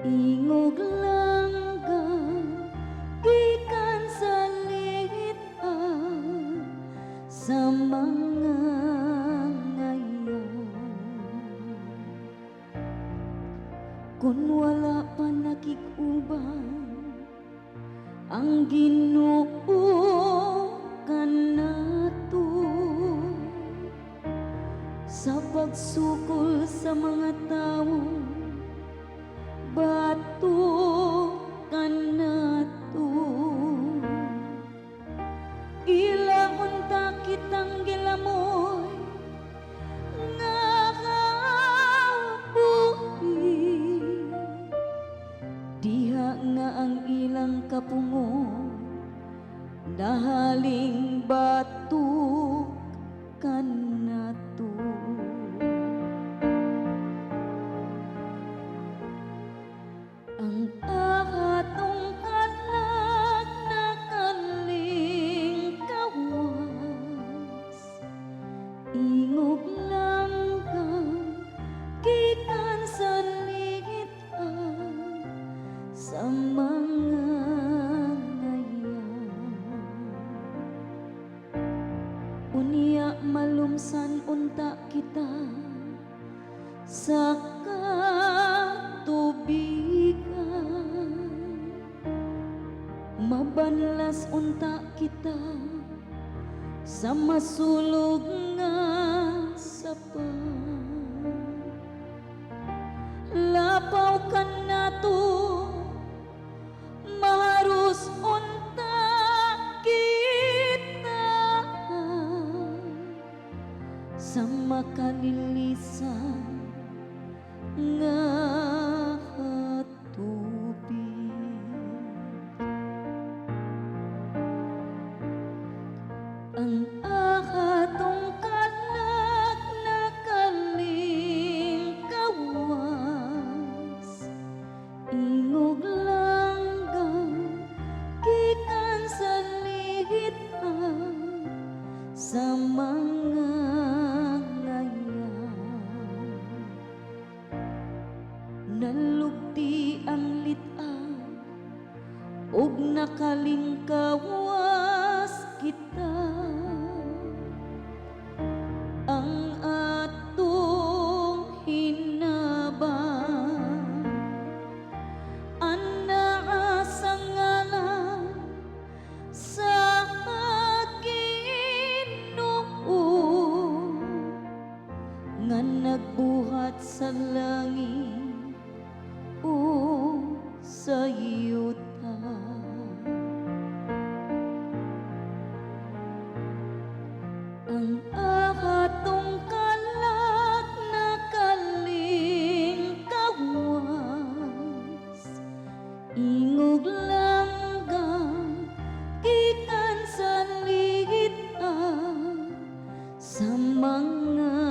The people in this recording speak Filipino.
Ingog langga gikan sa liit-an sa mga ngayon. Kung wala pa nakikuban ang Ginoo kanato sa pagsukol sa mga tao, bato kanato ilang unta kitang gilamoy nga kabuhi diha nga ang ilang kapungo nahaling batok kanato. Ang atong kalag nakaling kawas, ingog langga gikan sa liit-an sa mga ngayan. Unya malumsan unta kita sa katubigan, mabanlas unta kita sa masulog nga sapa. Lapaw kanato maharus unta kita sa makalilisan nga tubig. Ang atong kalag nakaling kawas, ingog langga gikan sa liit-an sa mga ngayan. Nalugti ang lit-an ug nakalingkawas kita, ang atong hinabang anaa sa ngalan sa Ginoo nga nagbuhat sa langit o sa yuta. Ang atong kalag nakaling kawas, ingog langga gikan sa liit-an sa mga